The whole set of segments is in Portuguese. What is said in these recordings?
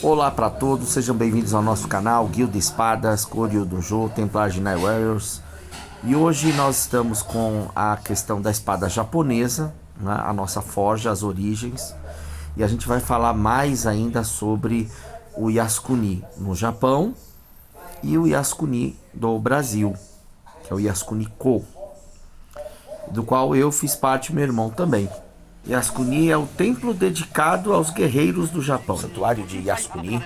Olá para todos, sejam bem-vindos ao nosso canal Guilda Espadas, Koryu Dojo, Templar de Night Warriors. E hoje nós estamos com a questão da espada japonesa, né? A nossa forja, as origens. E a gente vai falar mais ainda sobre o Yasukuni no Japão e o Yasukuni do Brasil, que é o Yasukuni-ko, do qual eu fiz parte, meu irmão também. Yasukuni é o templo dedicado aos guerreiros do Japão. O santuário de Yasukuni,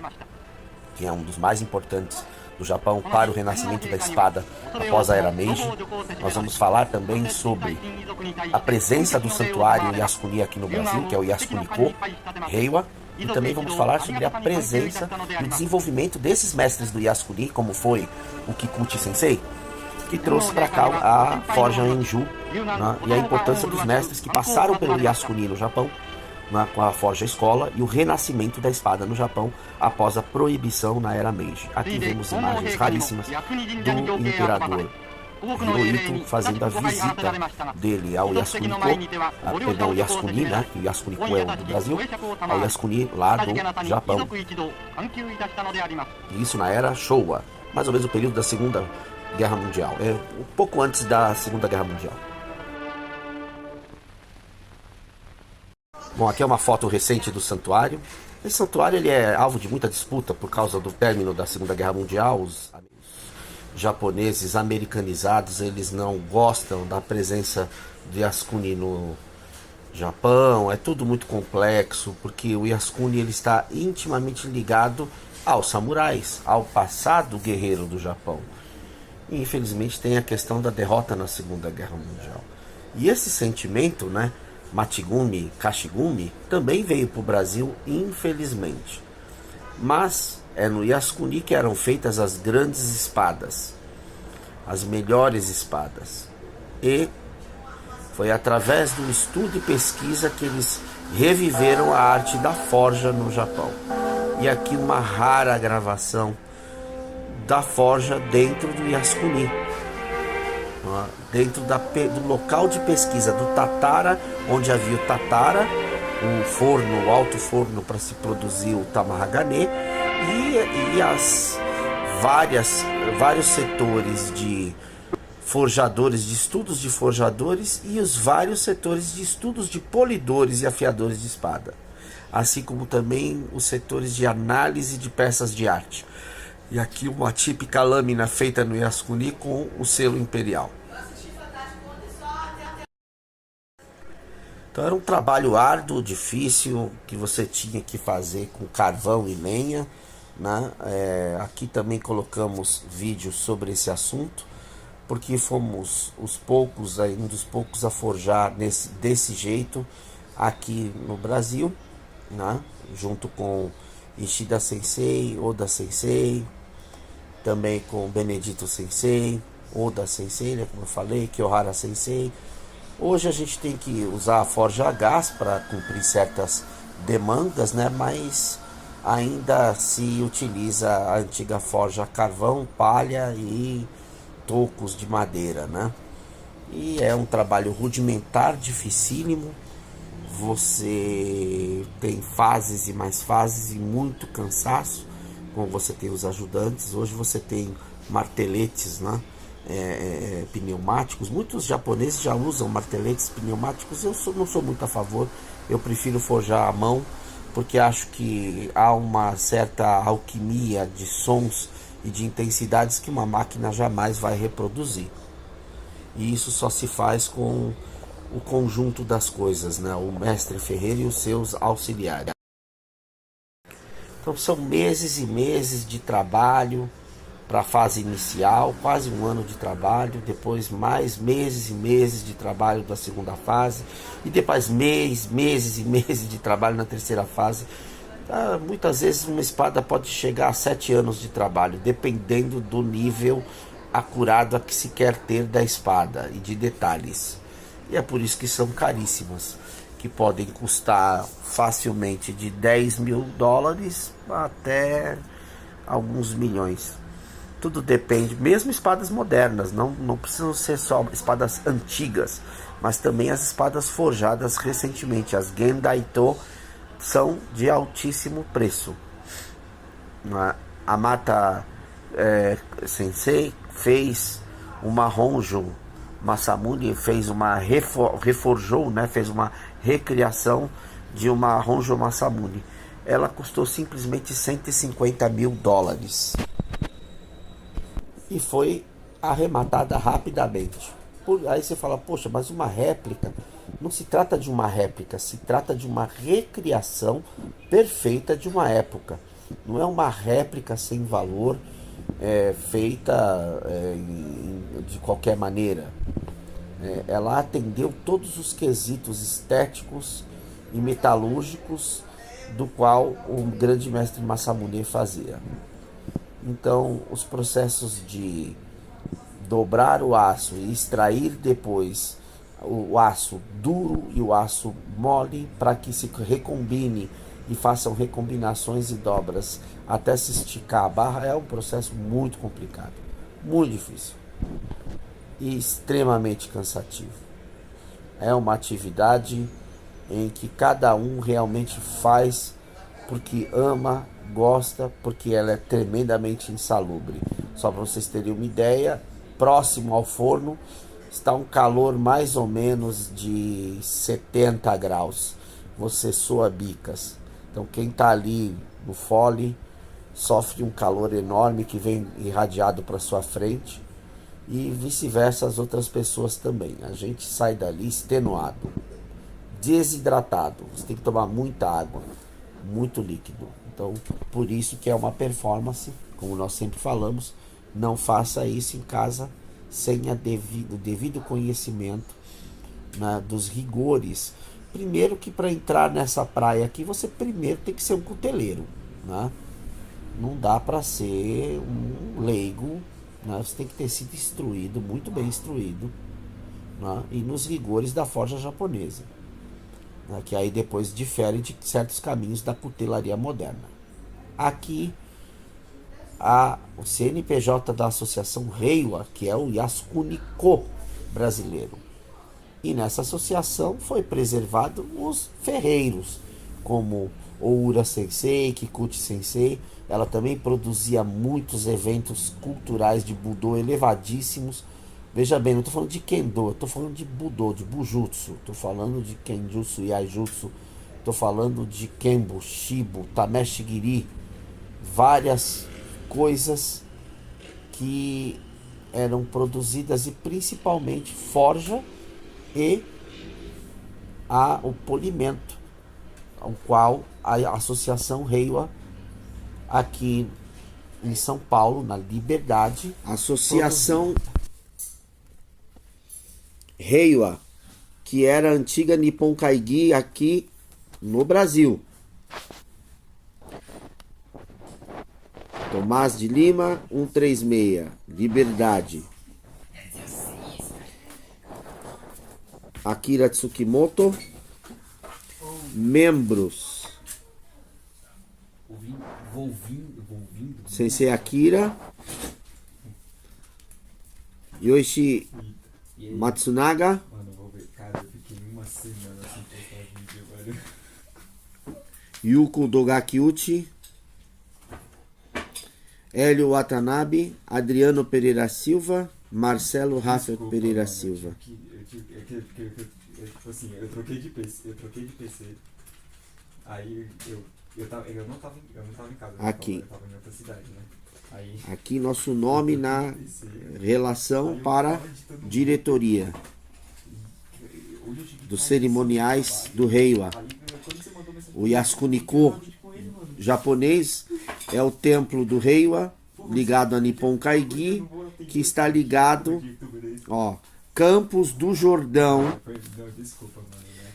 que é um dos mais importantes do Japão para o renascimento da espada após a Era Meiji. Nós vamos falar também sobre a presença do santuário Yasukuni aqui no Brasil, que é o Yasukuni-ko, Reiwa. E também vamos falar sobre a presença e o desenvolvimento desses mestres do Yasukuni, como foi o Kikuchi Sensei, que trouxe para cá a forja Enju, né, e a importância dos mestres que passaram pelo Yasukuni no Japão, né, com a forja escola, e o renascimento da espada no Japão após a proibição na Era Meiji. Aqui vemos imagens raríssimas do imperador Hirohito fazendo a visita dele ao Yasukuni-ko, perdão, Yasukuni, né, que o Yasukuni-ko é o do Brasil, ao Yasukuni lá do Japão. Isso na Era Showa, mais ou menos o período da Segunda Guerra Mundial, um pouco antes da Segunda Guerra Mundial. Bom, aqui é uma foto recente do santuário. Esse santuário ele é alvo de muita disputa por causa do término da Segunda Guerra Mundial. Os japoneses americanizados, eles não gostam da presença do Yasukuni no Japão. É tudo muito complexo, porque o Yasukuni ele está intimamente ligado aos samurais, ao passado guerreiro do Japão. E infelizmente tem a questão da derrota na Segunda Guerra Mundial. E esse sentimento, né, Machigumi, Kashigumi, também veio para o Brasil, infelizmente. Mas é no Yasukuni que eram feitas as grandes espadas, as melhores espadas. E foi através do estudo e pesquisa que eles reviveram a arte da forja no Japão. E aqui uma rara gravação da forja dentro do Yasukuni, dentro do local de pesquisa do Tatara, onde havia o Tatara, o forno, o alto forno para se produzir o Tamahagane, e as vários setores de forjadores, de estudos de forjadores, e os vários setores de estudos de polidores e afiadores de espada, assim como também os setores de análise de peças de arte. E aqui uma típica lâmina feita no Yasukuni com o selo imperial. Então era um trabalho árduo, difícil, que você tinha que fazer com carvão e lenha, né? Aqui também colocamos vídeos sobre esse assunto, porque fomos um dos poucos a forjar desse jeito aqui no Brasil, né? Junto com Ishida Sensei, Oda Sensei, também com Benedito Sensei, Oda Sensei, né, como eu falei, Kiyohara Sensei. Hoje a gente tem que usar a forja a gás para cumprir certas demandas, né, mas ainda se utiliza a antiga forja a carvão, palha e tocos de madeira, né? E é um trabalho rudimentar, dificílimo. Você tem fases e mais fases e muito cansaço, como você tem os ajudantes. Hoje você tem marteletes, né, pneumáticos. Muitos japoneses já usam marteletes pneumáticos. Não sou muito a favor. Eu prefiro forjar à mão, porque acho que há uma certa alquimia de sons e de intensidades que uma máquina jamais vai reproduzir. E isso só se faz com o conjunto das coisas, né? O mestre ferreiro e os seus auxiliares. Então são meses e meses de trabalho para a fase inicial, quase um ano de trabalho, depois mais meses e meses de trabalho da segunda fase, e depois meses e meses de trabalho na terceira fase. Muitas vezes uma espada pode chegar a 7 anos de trabalho, dependendo do nível acurado a que se quer ter da espada e de detalhes. E é por isso que são caríssimas, que podem custar facilmente de $10.000 até alguns milhões. Tudo depende, mesmo espadas modernas, não precisam ser só espadas antigas, mas também as espadas forjadas recentemente, as Gendaito, são de altíssimo preço. Amata Sensei fez uma Honjo Masamune, fez uma reforjou, né, fez uma recriação de uma Honjo Masamune. Ela custou simplesmente US$150 mil e foi arrematada rapidamente. Aí você fala, poxa, mas uma réplica? Não se trata de uma réplica, se trata de uma recriação perfeita de uma época. Não é uma réplica sem valor, feita de qualquer maneira. Ela atendeu todos os quesitos estéticos e metalúrgicos do qual o grande mestre Masamune fazia. Então, os processos de dobrar o aço e extrair depois o aço duro e o aço mole para que se recombine e façam recombinações e dobras até se esticar a barra é um processo muito complicado, muito difícil e extremamente cansativo. É uma atividade em que cada um realmente faz porque ama, gosta, porque ela é tremendamente insalubre. Só para vocês terem uma ideia, próximo ao forno está um calor mais ou menos de 70 graus. Você soa bicas. Então quem está ali no fole sofre um calor enorme que vem irradiado para sua frente e vice-versa as outras pessoas também. A gente sai dali extenuado, desidratado. Você tem que tomar muita água, muito líquido. Então, por isso que é uma performance, como nós sempre falamos, não faça isso em casa sem o devido conhecimento, né, dos rigores. Primeiro que para entrar nessa praia aqui, você primeiro tem que ser um cuteleiro, né? Não dá para ser um leigo, né? Você tem que ter sido instruído, muito bem instruído, né? E nos rigores da forja japonesa, né? Que aí depois difere de certos caminhos da cutelaria moderna. Aqui, o CNPJ da Associação Reiwa, que é o Yasukuni-ko brasileiro. E nessa associação foi preservado os ferreiros, como Oura Sensei, Kikuchi Sensei. Ela também produzia muitos eventos culturais de Budô elevadíssimos. Veja bem, não estou falando de Kendo, estou falando de Budô, de Bujutsu. Estou falando de Kenjutsu, Yaijutsu. Estou falando de Kenbo, Shibo, Tameshigiri. Várias coisas que eram produzidas e principalmente forja e o polimento, ao qual a Associação Reiwa aqui em São Paulo, na Liberdade, Associação Reiwa, que era a antiga Nippon Kaigi aqui no Brasil. Tomás de Lima, 136, Liberdade. Akira Tsukimoto. Membros: Sensei Akira, Yoshi Matsunaga, Yuko Dogakiuchi, Hélio Watanabe, Adriano Pereira Silva, Marcelo Rafael Pereira Silva. Tipo assim, eu troquei de PC. Aí eu não tava em casa. Aqui. Eu tava em outra cidade, né? Aí, aqui nosso nome na relação para diretoria dos cerimoniais do Reiwa. O Yasukuni-ko japonês é o templo do Reiwa, ligado a Nippon Kaigi, que está ligado, Campos do Jordão,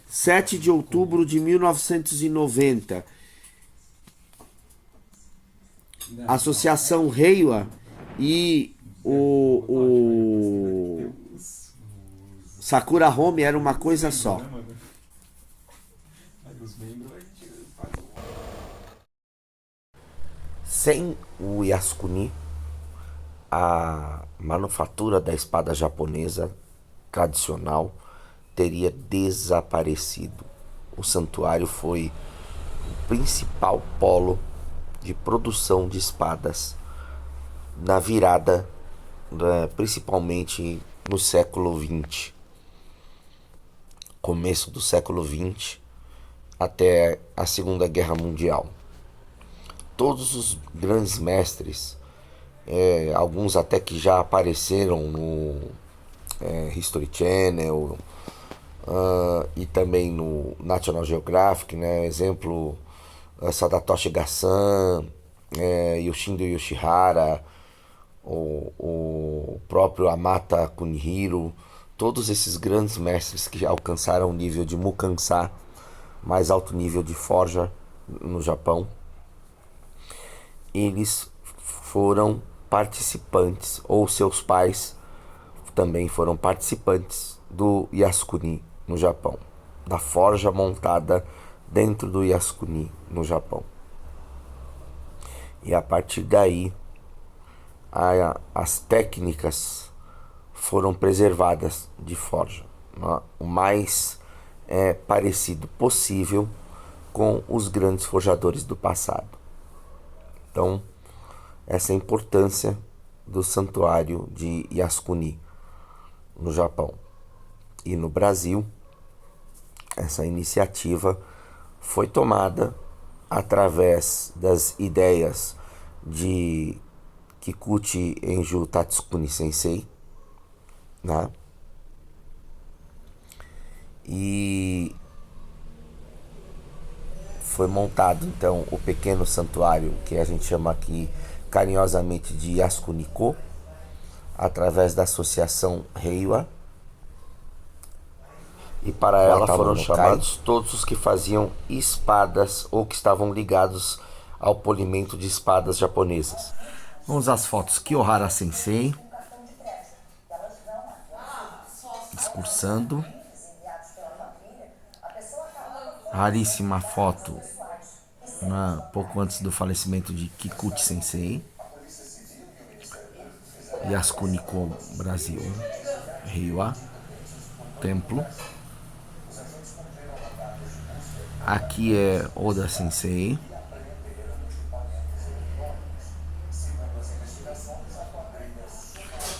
7 de outubro de 1990. Associação Reiwa e o Sakura Home era uma coisa só. Sem o Yasukuni, a manufatura da espada japonesa tradicional teria desaparecido. O santuário foi o principal polo de produção de espadas na virada, principalmente no século XX, começo do século XX até a Segunda Guerra Mundial. Todos os grandes mestres, alguns até que já apareceram no History Channel, e também no National Geographic, né? Exemplo, Sadatoshi Gasan, Yoshindo Yoshihara, o próprio Amata Kunihiro, todos esses grandes mestres que alcançaram o nível de Mukansá, mais alto nível de forja no Japão, eles foram participantes, ou seus pais também foram participantes do Yasukuni no Japão, da forja montada dentro do Yasukuni no Japão. E a partir daí, as técnicas foram preservadas de forja, né? O mais parecido possível com os grandes forjadores do passado. Então, essa é a importância do santuário de Yasukuni no Japão. E no Brasil, essa iniciativa foi tomada através das ideias de Kikuchi Enju Tatsukuni Sensei, né? E foi montado então o pequeno santuário que a gente chama aqui carinhosamente de Yasukuni-ko, através da associação Reiwa, e para ela foram chamados todos os que faziam espadas ou que estavam ligados ao polimento de espadas japonesas. Vamos às fotos. Kiyohara Sensei discursando. Raríssima foto, né, pouco antes do falecimento de Kikuchi Sensei. Yasukuni-ko, Brasil. Reiwa, templo. Aqui é Oda Sensei.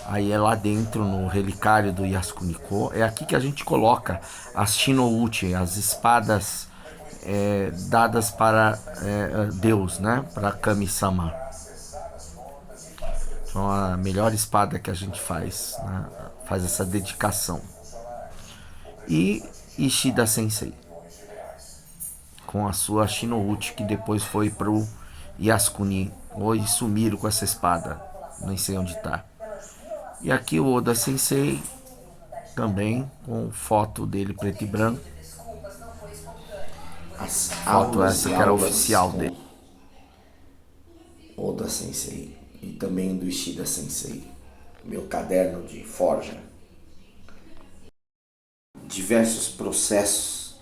Aí é lá dentro, no relicário do Yasukuni-ko. É aqui que a gente coloca as Shinouchi, as espadas dadas para Deus, né? Para Kami-sama. Então a melhor espada que a gente faz, né? Faz essa dedicação. E Ishida Sensei, com a sua Shinouchi, que depois foi pro Yasukuni. Hoje sumiram com essa espada, nem sei onde tá. E aqui o Oda Sensei, também com foto dele preto e branco. Foto essa que era oficial dele. Oda Sensei e também do Ishida Sensei. Meu caderno de forja. Diversos processos,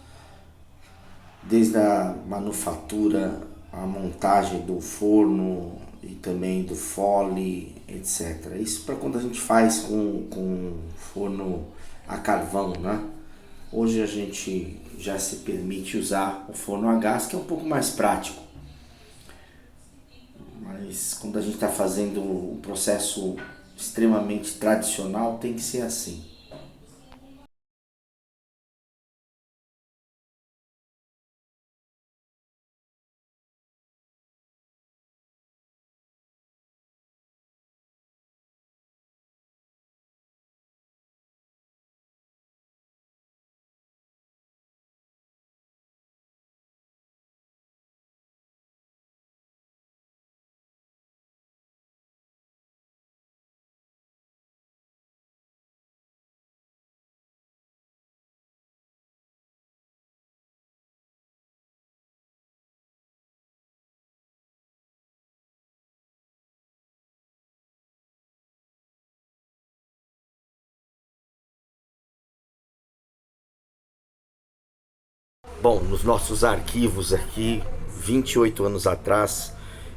desde a manufatura, a montagem do forno e também do fole, etc. Isso para quando a gente faz com forno a carvão, né? Hoje a gente já se permite usar o forno a gás, que é um pouco mais prático. Mas quando a gente está fazendo um processo extremamente tradicional, tem que ser assim. Bom, nos nossos arquivos aqui, 28 anos atrás,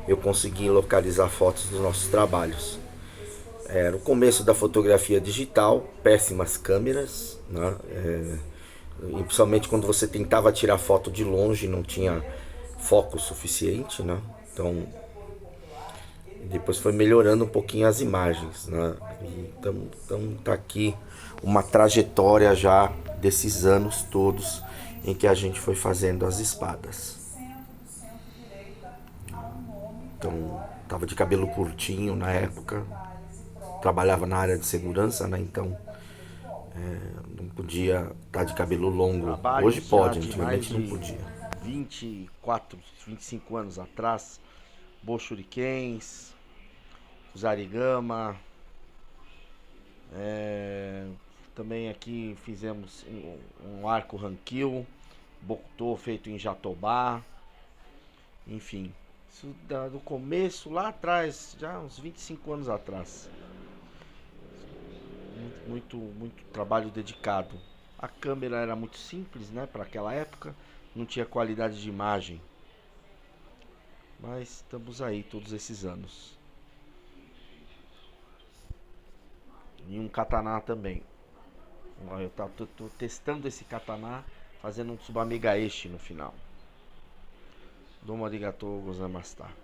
eu consegui localizar fotos dos nossos trabalhos. Era o começo da fotografia digital, péssimas câmeras, né? E principalmente quando você tentava tirar foto de longe, não tinha foco suficiente, né? Então, depois foi melhorando um pouquinho as imagens, né? Então tá aqui uma trajetória já desses anos todos em que a gente foi fazendo as espadas. Então, tava de cabelo curtinho na época, trabalhava na área de segurança, né? Então, não podia estar de cabelo longo. Hoje pode, antigamente não podia. 24, 25 anos atrás, Boshurikens, Zarigama, também aqui fizemos um arco Hankyu, Bokto feito em Jatobá, enfim, isso do começo lá atrás, já uns 25 anos atrás. Muito trabalho dedicado. A câmera era muito simples, né, para aquela época, não tinha qualidade de imagem. Mas estamos aí todos esses anos. E um katana também. Eu tô testando esse katana, fazendo um Tsubame Gaeshi no final. Domo arigatou gozaimashita.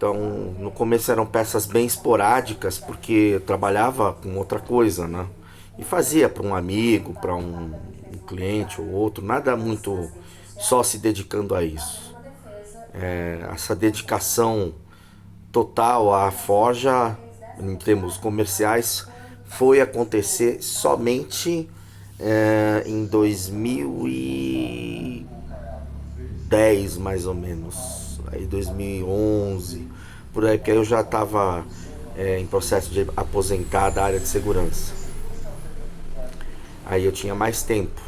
Então, no começo eram peças bem esporádicas, porque eu trabalhava com outra coisa, né? E fazia para um amigo, para um cliente ou outro, nada muito só se dedicando a isso. Essa dedicação total à forja, em termos comerciais, foi acontecer somente em 2010, mais ou menos, aí 2011, por aí, que eu já estava em processo de aposentar da área de segurança. Aí eu tinha mais tempo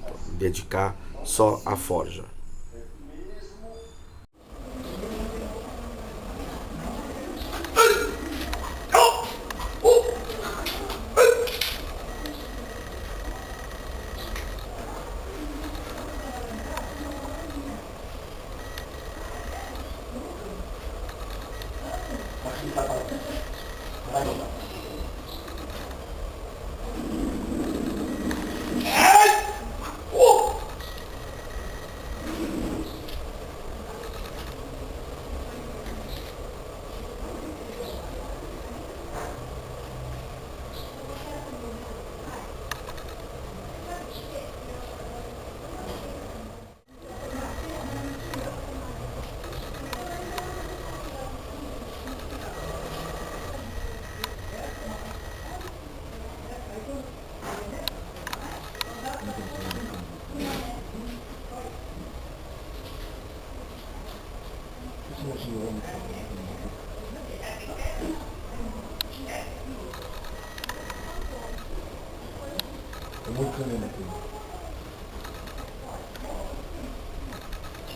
para dedicar só à forja.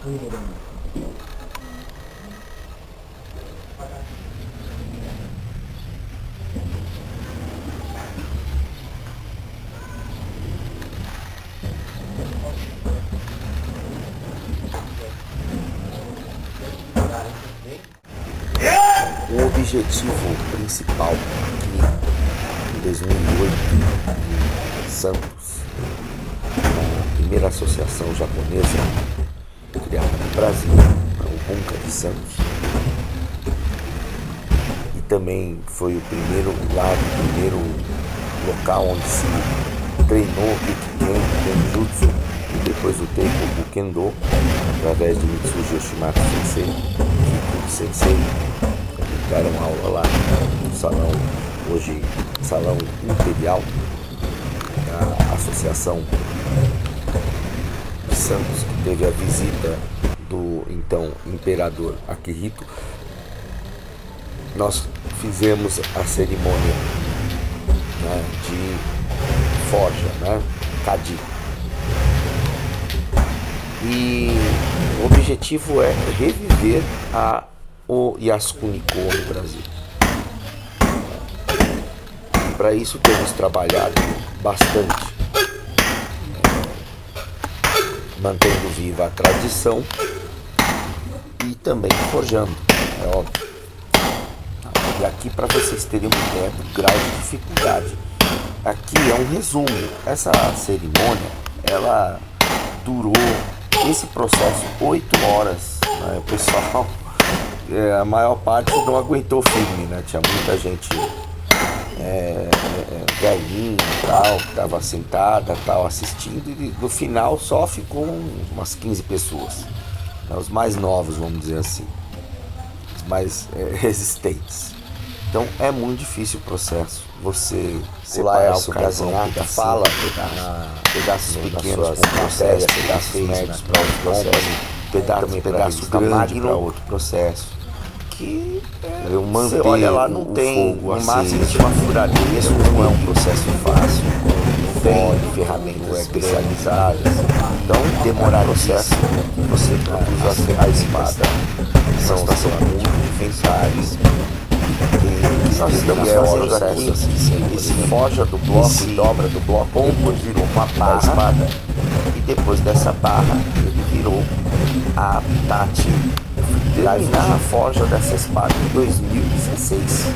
O objetivo principal aqui em 2008 em Santos, a primeira associação japonesa criada no Brasil, o Bunka de Santos, e também foi o primeiro local onde se treinou Ikiken, Kenjutsu e depois o Teiko Kendo, através de Mitsuji Yoshimatsu Sensei, Kiko Sensei. Deram aula lá no salão, hoje Salão Imperial, a Associação de Santos, que teve a visita do então Imperador Akihito. Nós fizemos a cerimônia, né, de forja, né, Kadi. E o objetivo é reviver o Yasukuni-ko no Brasil. Para isso temos trabalhado bastante, mantendo viva a tradição e também forjando, é óbvio. E aqui, para vocês terem uma ideia do grau de dificuldade, aqui é um resumo. Essa cerimônia, ela durou, esse processo, 8 horas, né? O pessoal, a maior parte não aguentou firme, né? Tinha muita gente velhinha e tal, que estava sentada, tal, assistindo, e no final só ficou umas 15 pessoas, né? Os mais novos, vamos dizer assim, os mais resistentes. Então é muito difícil o processo. Você separar o carvão, fala, pedaços pequenos com processo, pedaços médios para outro processo, pedaço grande para outro processo. Que eu manter, você olha lá, não tem fogo, no máximo assim, uma furadeira. Isso não é um processo fácil, não tem ferramentas especializadas. Então demorar o processo, você usa a espada, são muito difíceis. Nós estamos fazendo aqui esse forja do bloco, esse dobra do bloco, virou uma barra, e depois dessa barra ele virou a Tati. Terminar a forja dessa espada em 2016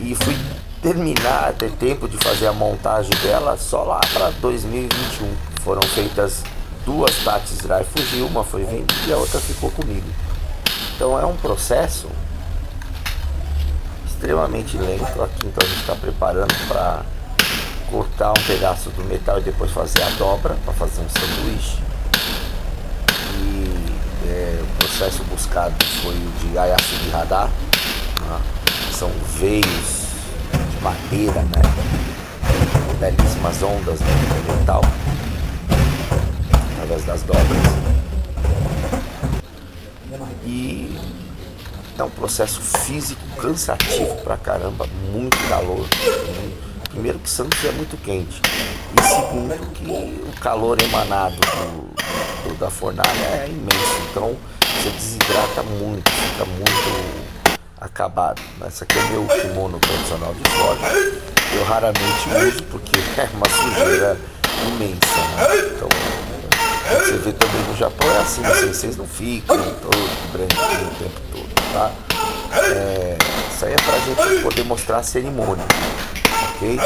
e fui terminar, ter tempo de fazer a montagem dela só lá para 2021. Foram feitas 2 Tatis Raifuji, uma foi vendida e a outra ficou comigo. Então é um processo extremamente lento aqui. Então a gente está preparando para cortar um pedaço do metal e depois fazer a dobra para fazer um sanduíche. O processo buscado foi o de Ayasugi Hada, né? São veios de madeira, né? Belíssimas ondas de metal através das dobras. E é um processo físico cansativo pra caramba, muito calor. Primeiro que Santos é muito quente, e segundo que o calor emanado da fornalha é imenso, então você desidrata muito, fica muito acabado. Esse aqui é meu kimono tradicional de forja, eu raramente uso porque é uma sujeira imensa, né? Então você vê também no Japão é assim, vocês não ficam todo branquinho o tempo todo, tá? Isso aí é pra gente poder mostrar a cerimônia, ok?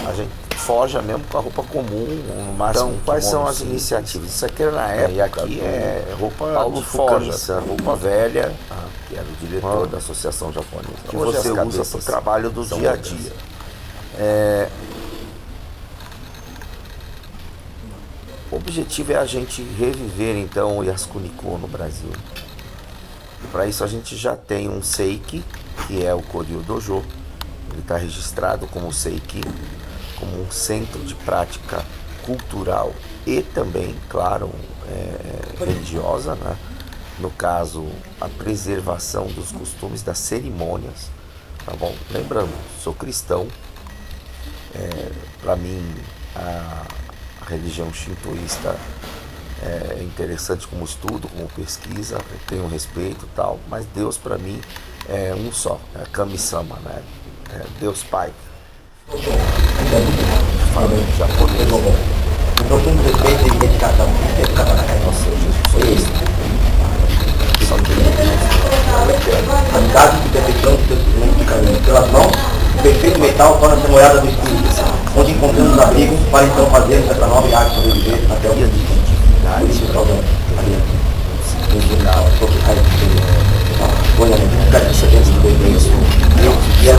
A gente forja mesmo com a roupa comum, no máximo. Então, quais são as iniciativas? Isso aqui era na época, e aqui é roupa Paulo de forja, roupa velha, que era o diretor da Associação Japonesa, que você usa para o trabalho do dia a dia. O objetivo é a gente reviver então o Yasukuni-ko no Brasil. E para isso a gente já tem um Seiki, que é o Koryu Dojo. Ele está registrado como Seiki, como um centro de prática cultural e também, claro, religiosa, né? No caso, a preservação dos costumes, das cerimônias, tá bom? Lembrando, sou cristão, para mim a religião shintoísta é interessante como estudo, como pesquisa, eu tenho respeito e tal, mas Deus para mim é um só, é Kami-sama, né? É Deus Pai. Falando japonês. Um profundo respeito e dedicação. Nossa, Jesus Cristo. Só que Amizade de perfeição de seus instrumentos de caminho. Pelas mãos, o perfeito metal torna-se a morada do espírito, onde encontramos amigos para então fazermos essa nova arte sobreviver até o fim. Por isso, salvamos. Aliança. Em geral, sobre raiz de Deus. Olha, fica de sabendo do bem isso. Eu que é o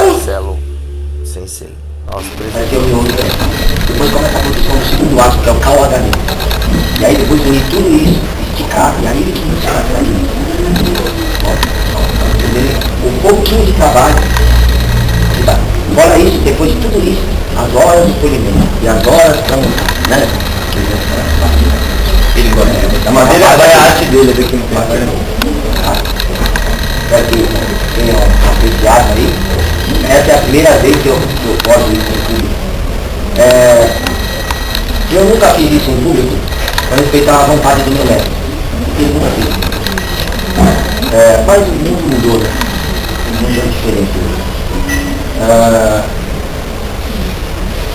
Marcelo Sensei. Nosso presidente. Depois começa a produção do segundo ato, que é o KOHD. E aí depois unir tudo isso, esticar, e aí ele começa a sair. Um pouquinho de trabalho. Fora isso, depois de tudo isso, as horas de polimento. E as horas são, né? Ele gosta. Mas ele vai a arte dele, ver que não faz. Para que tenham apreciado aí, essa é a primeira vez que eu posso isso em público. Eu nunca fiz isso em público para respeitar a vontade do meu médico. Eu nunca fiz isso. Mas o mundo mudou, né? O mundo é diferente.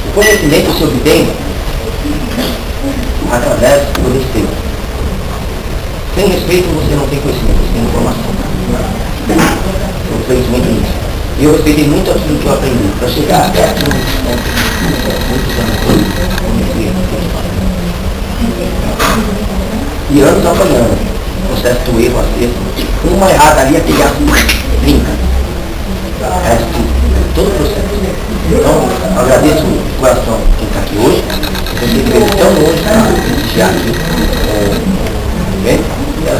O conhecimento se obtém através do respeito. Sem respeito você não tem conhecimento, você tem informação. Eu conhecimento nisso. E eu respeitei muito aquilo que eu aprendi. Para chegar até aqui, muitos anos e anos apanhando. O processo do erro, acerto. Uma errada ali, aquele ato brinca. Todo o processo. Então, agradeço de coração quem está aqui hoje. Eu sei que veio tão longe para prestigiar aqui.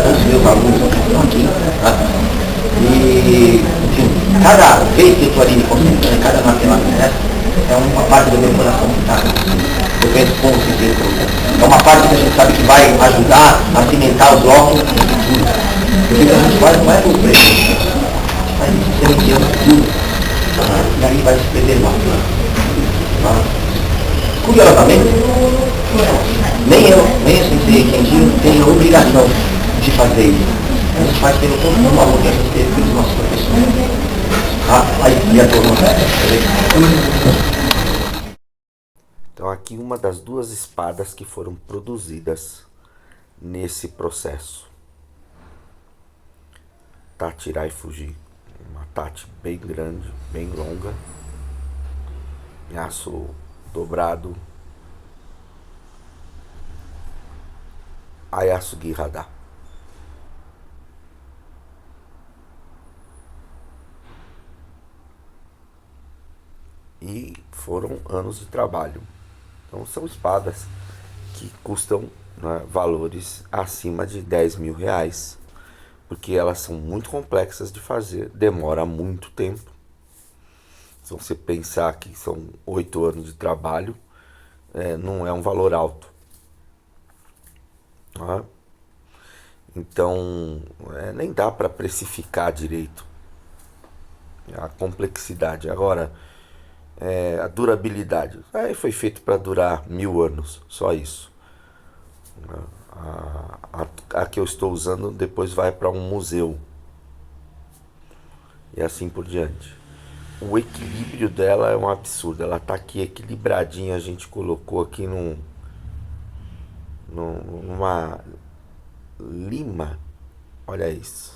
Todos os meus alunos que estão aqui. Tá? E, enfim, cada vez que eu estou ali me concentrando, cada matemática dessa, é uma parte do meu coração que está. Eu penso como sincero. É uma parte que a gente sabe que vai ajudar a cimentar os blocos no futuro. Porque o que a gente faz não é por preço. Vai semenciando tudo. E aí vai se preservar. Curiosamente, nem eu sensei Kenji tem a obrigação de fazer isso. A gente faz pelo todo o amor que a gente teve pelos nossos professores. Aí, e a turma, Então aqui uma das duas espadas que foram produzidas nesse processo. Tatirar e fugir. Uma tate bem grande, bem longa. Em aço dobrado. Ayasugi Hada. E foram anos de trabalho. Então são espadas que custam, né, valores acima de 10 mil reais. Porque elas são muito complexas de fazer, demora muito tempo. Se você pensar que são 8 anos de trabalho, não é um valor alto. Tá? Então, nem dá para precificar direito a complexidade. Agora, a durabilidade. Foi feito para durar 1000 anos, só isso. A que eu estou usando depois vai para um museu. E assim por diante. O equilíbrio dela é um absurdo. Ela está aqui equilibradinha. A gente colocou aqui numa lima. Olha isso.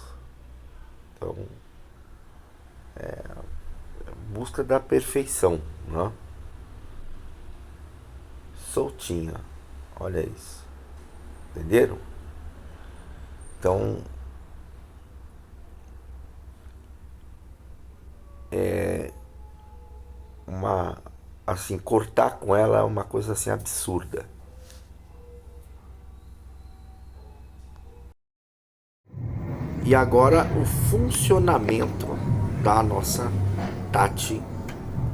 Então, busca da perfeição, né? Soltinha. Olha isso. Entenderam? Então, assim, cortar com ela é uma coisa assim absurda. E agora o funcionamento da nossa Tati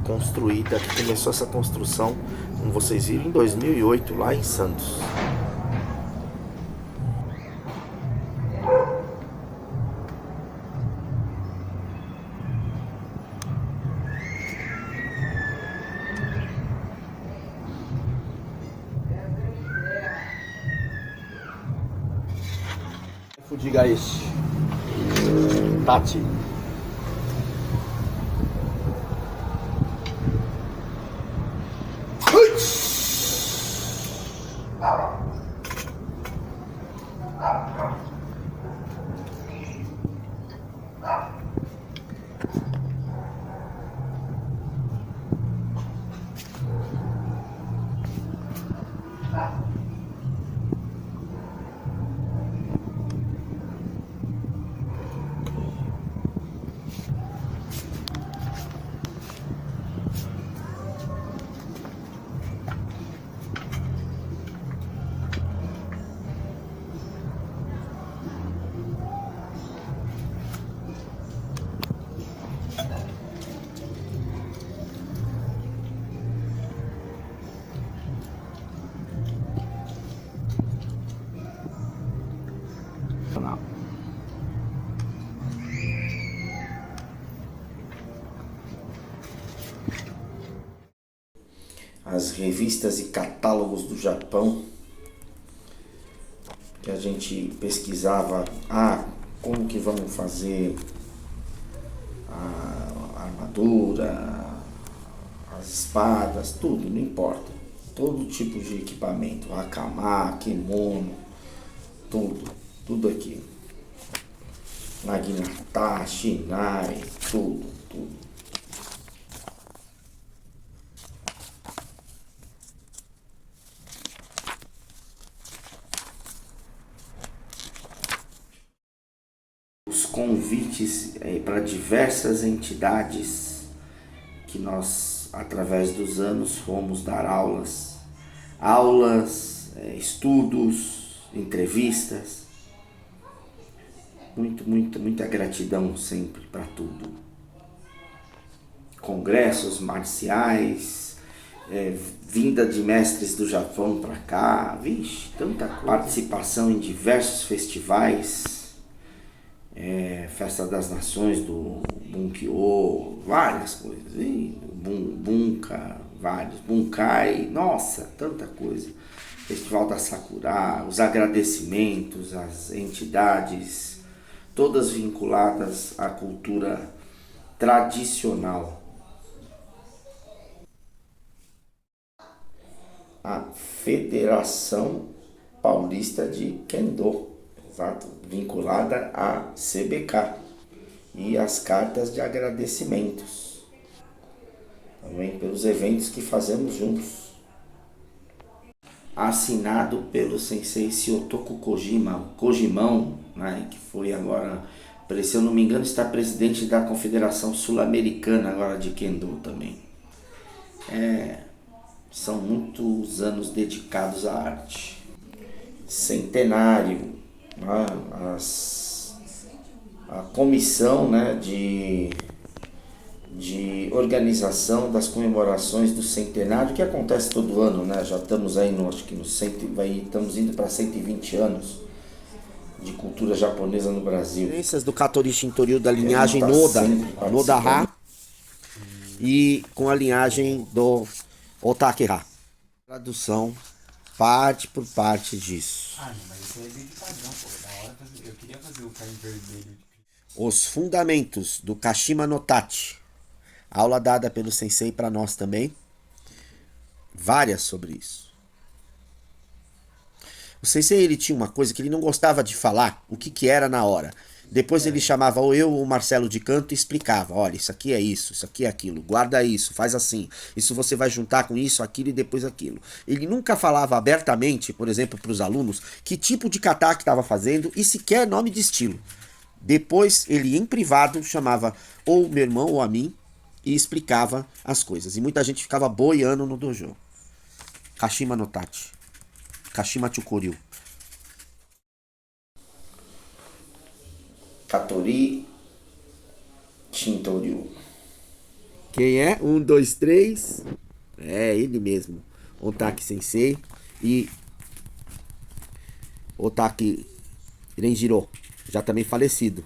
construída, que começou essa construção, como vocês viram, em 2008, lá em Santos. Diga isso. Tati. As revistas e catálogos do Japão, que a gente pesquisava, como que vamos fazer a armadura, as espadas, tudo, não importa. Todo tipo de equipamento, hakama, kimono, tudo aqui. Naginata, Shinai, tudo. Os convites para diversas entidades que nós, através dos anos, fomos dar aulas, estudos, entrevistas. Muita gratidão sempre para tudo. Congressos marciais, vinda de mestres do Japão para cá, tanta participação em diversos festivais. Festa das Nações do Bunkyo, várias coisas, Bunka, vários, Bunkai, nossa, tanta coisa. Festival da Sakura, os agradecimentos às entidades, todas vinculadas à cultura tradicional. A Federação Paulista de Kendo, exato, vinculada à CBK, e as cartas de agradecimentos, também pelos eventos que fazemos juntos. Assinado pelo sensei Shiotoku Kojima, o Kojimão, né, que foi agora, se eu não me engano, está presidente da Confederação Sul-Americana agora de Kendo também. São muitos anos dedicados à arte. Centenário, a comissão, né, de organização das comemorações do centenário, que acontece todo ano, né? Já estamos aí estamos indo para 120 anos de cultura japonesa no Brasil. Do Katori Shintoryu da linhagem Noda-ha e com a linhagem do Otakera. Tradução parte por parte disso. Não, mas isso aí é bem de padrão, pô. Da hora eu queria fazer o carne vermelho. Os fundamentos do Kashima no Tachi. Aula dada pelo sensei para nós também. Várias sobre isso. O sensei, ele tinha uma coisa que ele não gostava de falar, o que era na hora. Depois ele chamava o Marcelo de canto e explicava. Olha, isso aqui é isso aqui é aquilo. Guarda isso, faz assim. Isso você vai juntar com isso, aquilo e depois aquilo. Ele nunca falava abertamente, por exemplo, para os alunos, que tipo de kata que estava fazendo e sequer nome de estilo. Depois ele, em privado, chamava ou meu irmão ou a mim e explicava as coisas. E muita gente ficava boiando no dojo. Kashima no Tachi. Kashima Chukoryu. Katori Shintoryu. Quem é? 1, 2, 3. É ele mesmo. Otaki Sensei e Otaki Renjiro, já também falecido.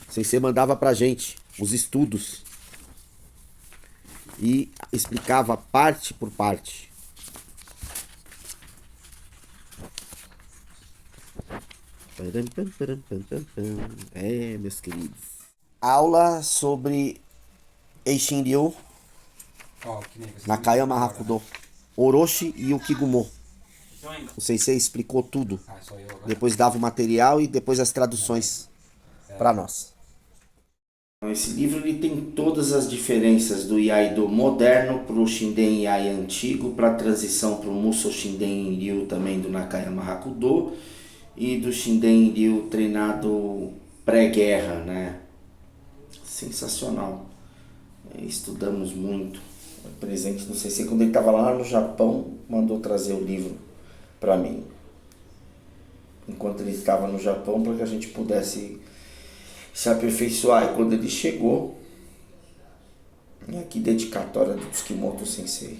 O Sensei mandava pra gente os estudos e explicava parte por parte. É, meus queridos. Aula sobre Eishin Ryu, Ó, que nem você Nakayama Hakudo, Orochi e o Kigumo. O sensei explicou tudo. Ah, só eu agora. Depois dava o material e depois as traduções para nós. Esse livro ele tem todas as diferenças do Iaido moderno para o Shinden Iai antigo, para a transição para o Musou Shinden Ryu também do Nakayama Hakudo e do Shinden Ryu treinado pré-guerra, né? Sensacional. Estudamos muito. Presente, não sei se quando ele estava lá no Japão, mandou trazer o livro para mim. Enquanto ele estava no Japão, para que a gente pudesse se aperfeiçoar. E quando ele chegou, aqui dedicatória do Tsukimoto Sensei.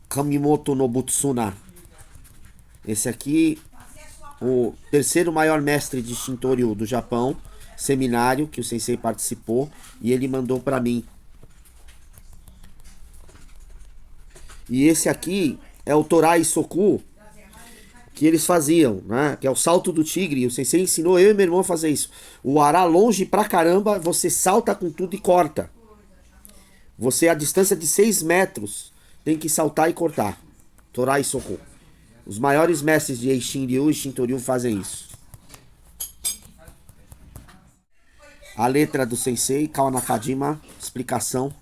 Kamimoto Nobutsuna. Esse aqui, o terceiro maior mestre de Shintoryu do Japão, seminário que o Sensei participou, e ele mandou para mim. E esse aqui é o Torai Soku que eles faziam, né? Que é o salto do tigre. O Sensei ensinou eu e meu irmão a fazer isso. O ará longe pra caramba, você salta com tudo e corta. Você, a distância de 6 metros, tem que saltar e cortar. Torai Soku. Os maiores mestres de Eishin Ryu e Shintoryu fazem isso. A letra do Sensei, Kawanakajima, explicação.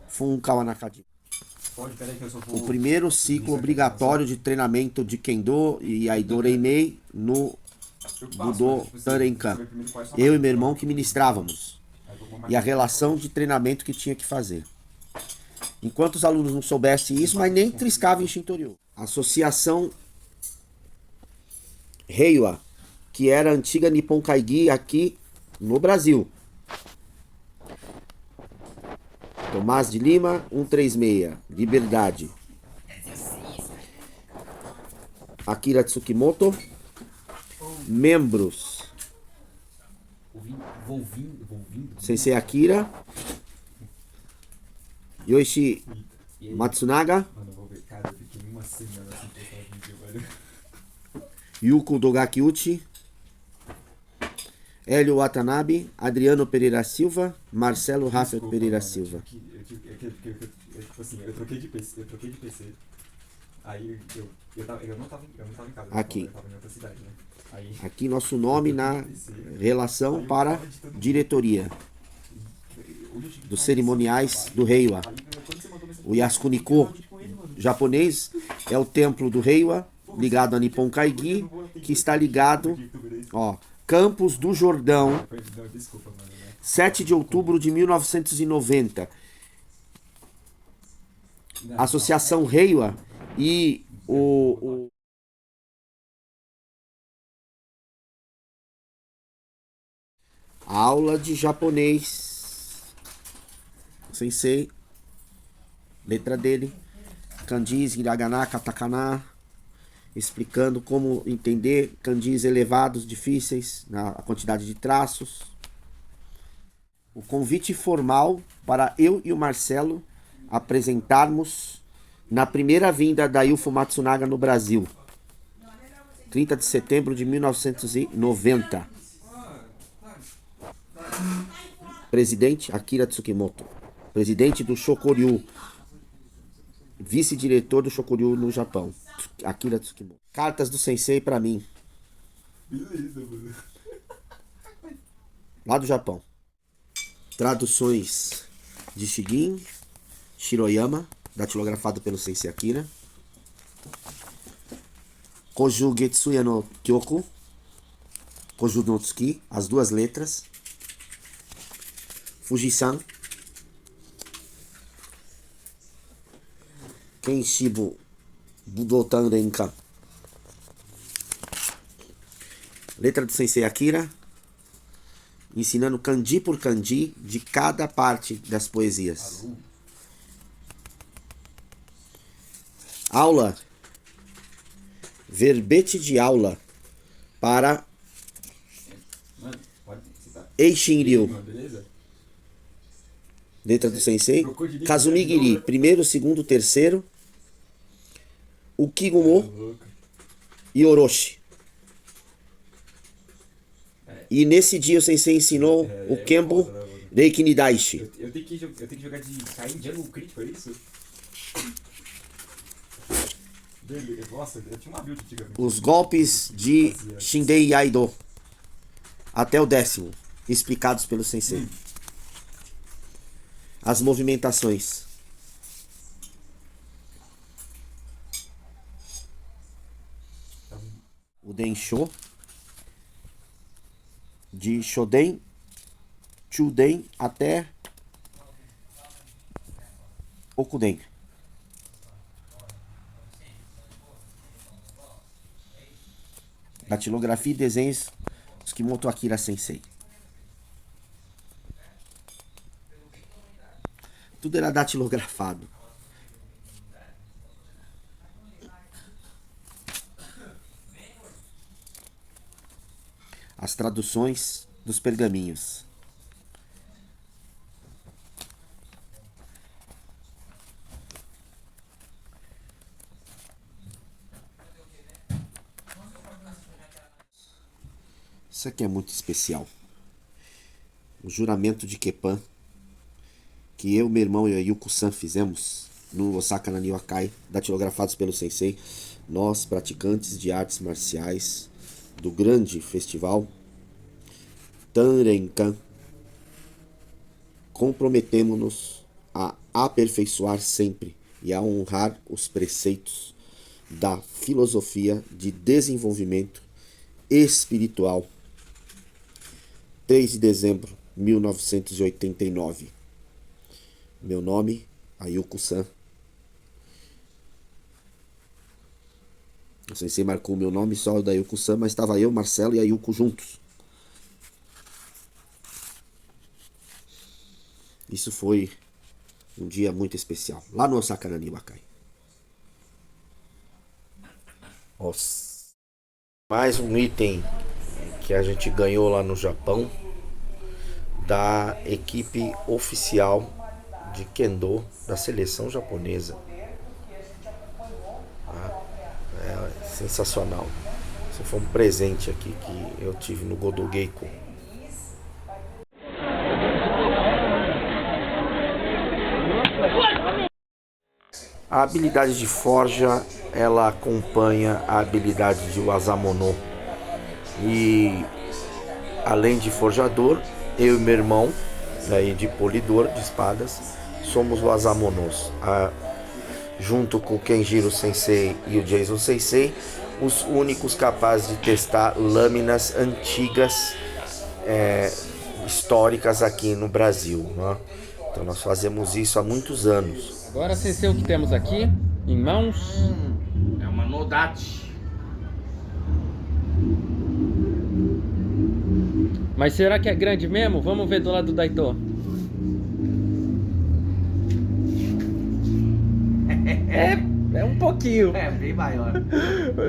Fun Kawanakajima. Pode, peraí que eu só vou... O primeiro ciclo obrigatório de treinamento de Kendo e Aido Reimei no Budo Tarenkan. Eu e meu irmão que ministrávamos. E a relação de treinamento que tinha que fazer. Enquanto os alunos não soubessem isso, mas nem triscavam em Shintoryu. Associação Reiwa, que era a antiga Nippon Kaigi aqui no Brasil. Tomás de Lima, 136, Liberdade. Akira Tsukimoto. Membros. Sensei Akira. Yoichi Matsunaga. Mano, eu vou ver, cara, eu fiquei uma semana sem postar vídeo, velho. Yuko Dogakiuchi. Hélio Watanabe, Adriano Pereira Silva, Marcelo Rafael Pereira Silva. Tipo assim, eu troquei de PC. Aí eu não tava em casa. Aqui. Eu tava em outra cidade, né? Aí, Aqui nosso nome na relação para diretoria dos cerimoniais do Reiwa. O Yasukuniko japonês é o templo do Reiwa, ligado a Nippon Kaigi, que está ligado, ó, Campos do Jordão, não, desculpa, mano, né? 7 de outubro de 1990. Associação Reiwa e o aula de japonês. Sensei. Letra dele. Kanjis, hiragana, katakana. Explicando como entender kanjis elevados, difíceis, na quantidade de traços. O convite formal para eu e o Marcelo apresentarmos na primeira vinda da Ilfo Matsunaga no Brasil. 30 de setembro de 1990. Presidente Akira Tsukimoto. Presidente do Shokoryu. Vice-diretor do Shokoryu no Japão. Akira Tsukimoto. Cartas do Sensei pra mim. Beleza, mano. Lá do Japão. Traduções de Shigin Shiroyama, datilografado pelo Sensei Akira. Koju Getsuya no Kyoku. Koju no Tsuki, as duas letras. Fujisan. Kenshibu Budotan Renkan. Letra do Sensei Akira, ensinando kanji por kanji de cada parte das poesias. Aula. Verbete de aula para Mano, pode citar. Eishin Ryu. Beleza? Letra do sensei. Trocou de nível, Kazumigiri, né? primeiro, segundo, terceiro. Ukigumo Louco. e Orochi. É. E nesse dia o sensei ensinou o Kembo foda, né, mano? Reiki Nidaishi. Eu tenho que jogar de Kain Jungle crítico, é isso? Nossa, eu tinha uma build antigamente. Os golpes de Shindei Yaido. Até o 10º. Explicados pelo sensei. As movimentações. O Densho. De Shoden, Chuden até Okuden. Datilografia e desenhos dos Kimoto Akira Sensei. Tudo era datilografado. As traduções dos pergaminhos. Isso aqui é muito especial. O juramento de Keppan, que eu, meu irmão e a Yuko-san fizemos no Osaka na Niwakai, datilografados pelo sensei, nós, praticantes de artes marciais do grande festival Tanrenkan, comprometemo-nos a aperfeiçoar sempre e a honrar os preceitos da filosofia de desenvolvimento espiritual. 3 de dezembro de 1989. Meu nome, Ayuko-san. O sensei marcou meu nome só o da Ayuko-san, mas estava eu, Marcelo e Ayuko juntos. Isso foi um dia muito especial, lá no Osaka na Niwakai. Mais um item que a gente ganhou lá no Japão, da equipe oficial de Kendo da seleção japonesa. É sensacional. Isso foi um presente aqui que eu tive no Godogeiko. A habilidade de forja, ela acompanha a habilidade de Wazamono. E além de forjador, eu e meu irmão, aí de polidor de espadas, somos Wazamonos. Junto com o Kenjiro Sensei e o Jason Sensei, os únicos capazes de testar lâminas antigas, históricas aqui no Brasil, né? Então nós fazemos isso há muitos anos. Agora Sensei, o que temos aqui em mãos? É uma Nodachi. Mas será que é grande mesmo? Vamos ver do lado do Daito. É um pouquinho. É, bem maior.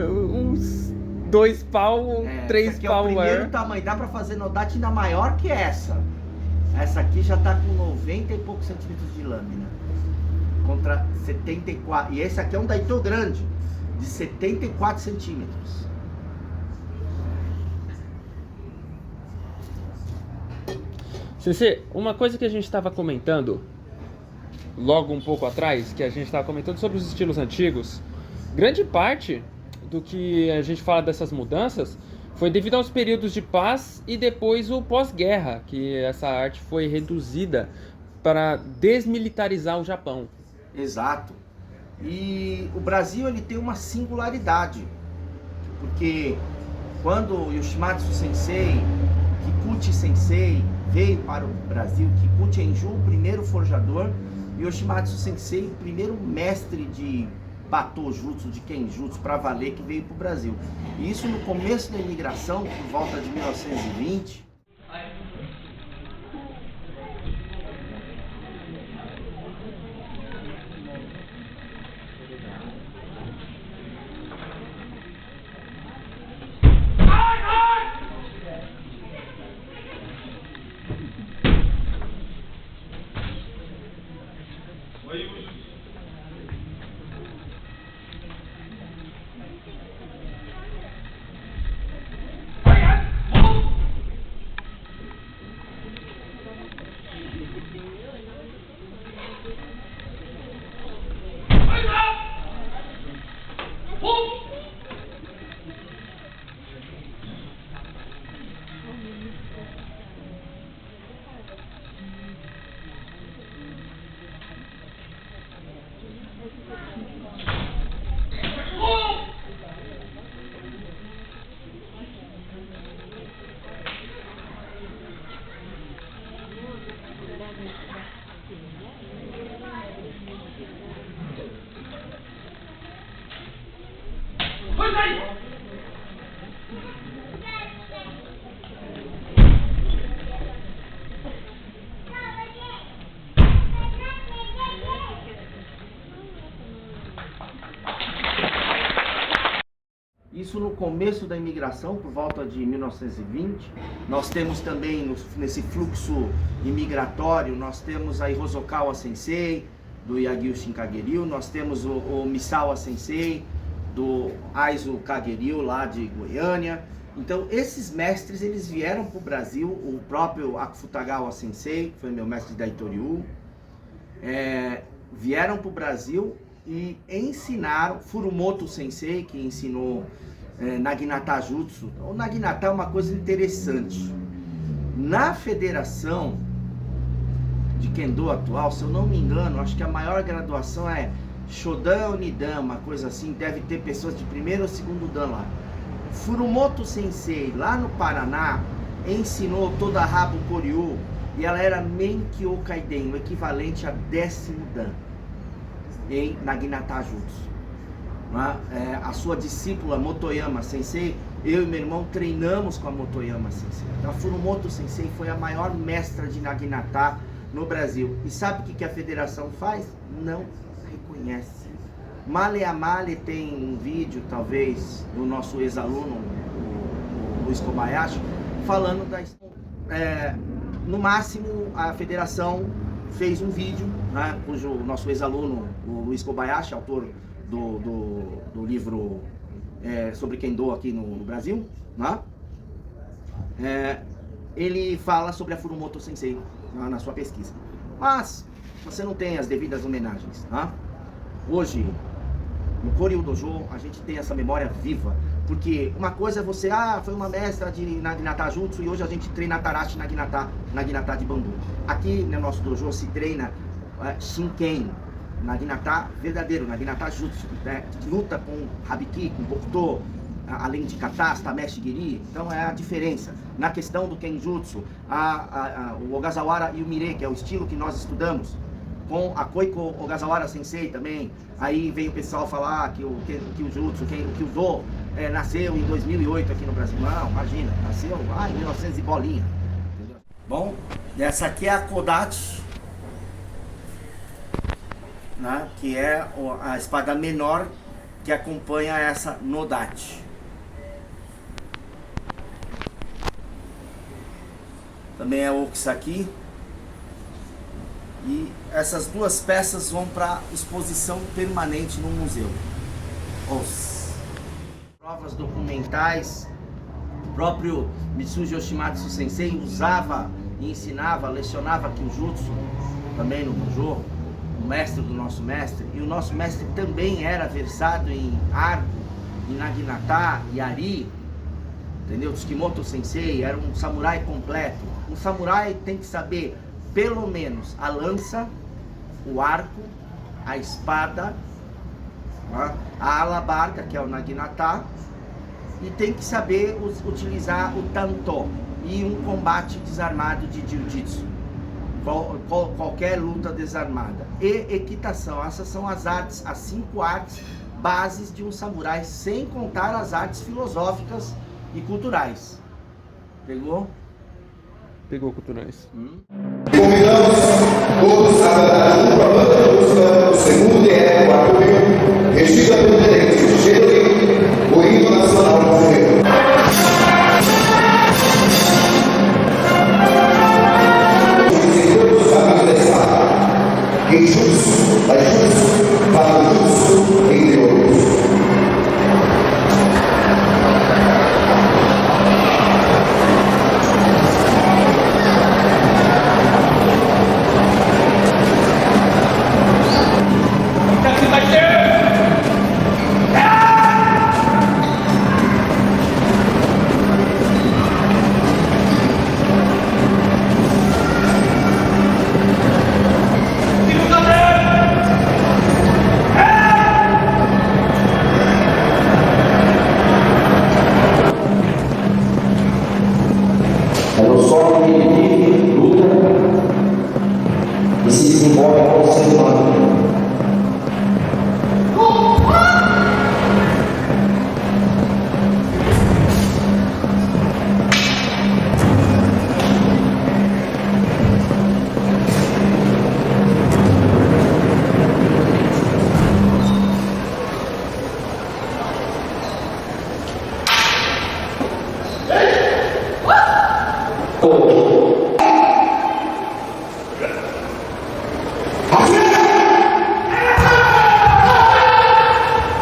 Uns 2 pau, 3 esse aqui pau é o primeiro maior. tamanho. Dá pra fazer Nodachi ainda maior que essa. Essa aqui já tá com 90 e poucos centímetros de lâmina. Contra 74. E esse aqui é um Daito grande, de 74 centímetros. Sensei, uma coisa que a gente estava comentando logo um pouco atrás, que a gente estava comentando sobre os estilos antigos, grande parte do que a gente fala dessas mudanças foi devido aos períodos de paz e depois o pós-guerra, que essa arte foi reduzida para desmilitarizar o Japão. Exato. E o Brasil, ele tem uma singularidade, porque quando Yoshimatsu Sensei, Kikuchi Sensei veio para o Brasil, Kikuchi Enju, o primeiro forjador, e Yoshimatsu Sensei, o primeiro mestre de Bato Jutsu, de Kenjutsu, para valer, que veio para o Brasil. E isso no começo da imigração, por volta de 1920. Isso no começo da imigração, por volta de 1920. Nós temos também, nesse fluxo imigratório, nós temos a Hirozokawa Sensei, do Yagyu Shinkageryu, nós temos o Misawa Sensei, do Aizo Kageryu, lá de Goiânia. Então, esses mestres, eles vieram para o Brasil, o próprio Akufutagawa Sensei, que foi meu mestre da Itoryu, vieram para o Brasil e ensinaram, Furumoto Sensei, que ensinou Naginata Jutsu. O Naginata é uma coisa interessante. Na federação de Kendo atual, se eu não me engano, acho que a maior graduação é Shodan Nidan, uma coisa assim, deve ter pessoas de primeiro ou segundo dan lá. Furumoto Sensei, lá no Paraná, ensinou toda a Rabo Koryu, e ela era Menkyo Kaiden, o equivalente a 10º dan em Naginata Jutsu. A sua discípula Motoyama Sensei, eu e meu irmão treinamos com a Motoyama Sensei. Então, a Furumoto Sensei foi a maior mestra de Naginata no Brasil. E sabe o que a federação faz? Não reconhece. Male a Male tem um vídeo, talvez, do nosso ex-aluno, o Luiz Kobayashi, falando da... no máximo, a federação fez um vídeo, né, cujo nosso ex-aluno, o Luiz Kobayashi, autor do livro sobre Kendo aqui no Brasil, né, ele fala sobre a Furumoto Sensei na sua pesquisa. Mas você não tem as devidas homenagens. Né? Hoje, no Koryu Dojo, a gente tem essa memória viva. Porque uma coisa é você, foi uma mestra de Naginata Jutsu e hoje a gente treina Tarashi Naginata de bambu. Aqui no nosso dojo se treina Shinken, Naginata verdadeiro, Naginata Jutsu, né? Luta com Habiki, com Bokuto, além de Katas, Tameshi Giri. Então é a diferença. Na questão do Kenjutsu, o Ogasawara e o Mire, que é o estilo que nós estudamos, com a Koiko Ogasawara Sensei também. Aí vem o pessoal falar que o Jutsu, que o Do nasceu em 2008 aqui no Brasil. Não, imagina, nasceu em 1900 e bolinha. Entendeu? Bom, essa aqui é a Kodachi, né, que é a espada menor que acompanha essa Nodachi. Também é o Okisaki. E essas duas peças vão para exposição permanente no museu. Os provas documentais, o próprio Mitsuji Yoshimatsu Sensei usava e ensinava, lecionava Kyujutsu também no dojo, o mestre do nosso mestre. E o nosso mestre também era versado em arco, em Naginata, Yari, entendeu? Tsukimoto Sensei era um samurai completo. Um samurai tem que saber pelo menos a lança, o arco, a espada, a alabarca, que é o Naginata, e tem que saber utilizar o Tanto e um combate desarmado de Jiu-Jitsu, qualquer luta desarmada, e equitação. Essas são as artes, as 5 artes bases de um samurai, sem contar as artes filosóficas e culturais. Pegou? Pegou culturais. Convidamos todos a cantar junto a banda de música do segundo e quarto rio, regida pelo tenente Shedori, o hino nacional brasileiro. Dizem todos os amigos da espada, Kenjutsu, desenvolve como ser humano.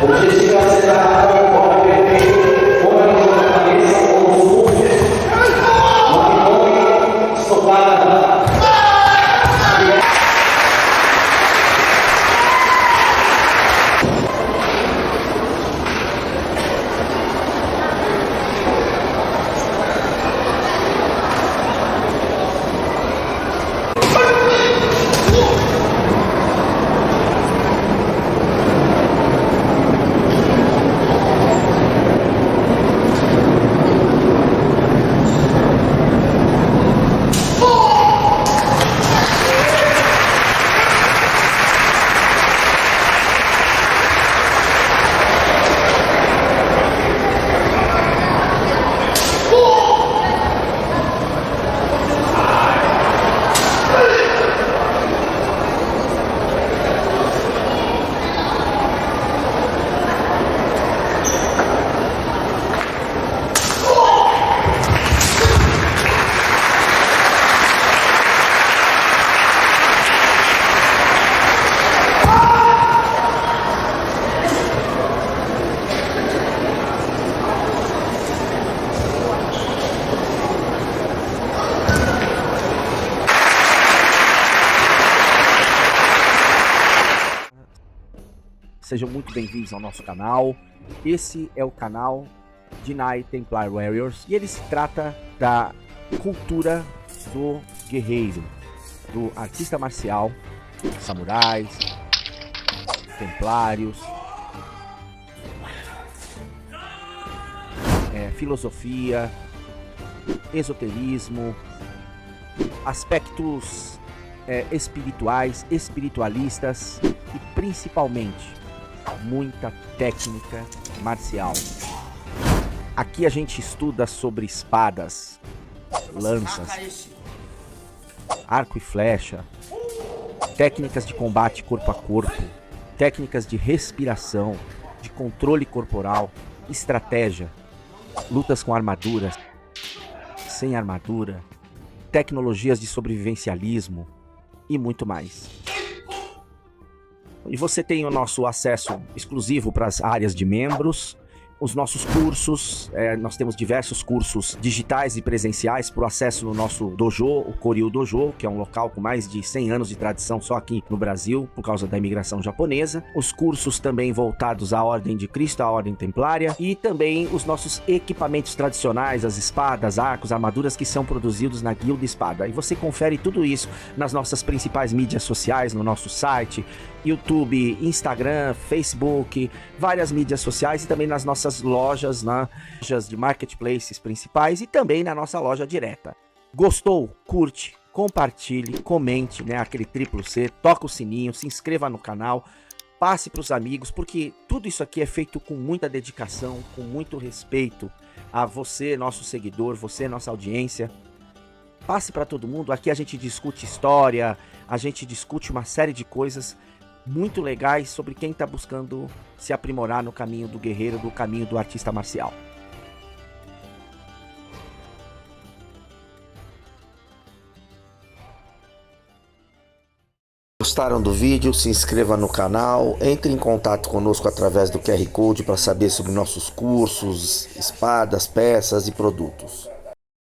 O objetivo é acertar o corpo perfeito, como a visão da cabeça ou os músculos. No abdômen, estocada. Sejam muito bem-vindos ao nosso canal. Esse é o canal Jinai Templar Warriors e ele se trata da cultura do guerreiro, do artista marcial, samurais, templários, filosofia, esoterismo, aspectos espirituais, espiritualistas e principalmente muita técnica marcial. Aqui a gente estuda sobre espadas, lanças, arco e flecha, técnicas de combate corpo a corpo, técnicas de respiração, de controle corporal, estratégia, lutas com armaduras, sem armadura, tecnologias de sobrevivencialismo e muito mais. E você tem o nosso acesso exclusivo para as áreas de membros, os nossos cursos, nós temos diversos cursos digitais e presenciais para o acesso no nosso dojo, o Koryu Dojo, que é um local com mais de 100 anos de tradição só aqui no Brasil, por causa da imigração japonesa. Os cursos também voltados à Ordem de Cristo, à Ordem Templária, e também os nossos equipamentos tradicionais, as espadas, arcos, armaduras que são produzidos na Guilda Espada. E você confere tudo isso nas nossas principais mídias sociais, no nosso site, YouTube, Instagram, Facebook, várias mídias sociais e também nas nossas lojas, lojas de marketplaces principais e também na nossa loja direta. Gostou? Curte, compartilhe, comente, aquele triplo C, toca o sininho, se inscreva no canal, passe para os amigos, porque tudo isso aqui é feito com muita dedicação, com muito respeito a você, nosso seguidor, você, nossa audiência. Passe para todo mundo. Aqui a gente discute história, a gente discute uma série de coisas muito legais sobre quem está buscando se aprimorar no caminho do guerreiro, do caminho do artista marcial. Gostaram do vídeo? Se inscreva no canal, entre em contato conosco através do QR Code para saber sobre nossos cursos, espadas, peças e produtos.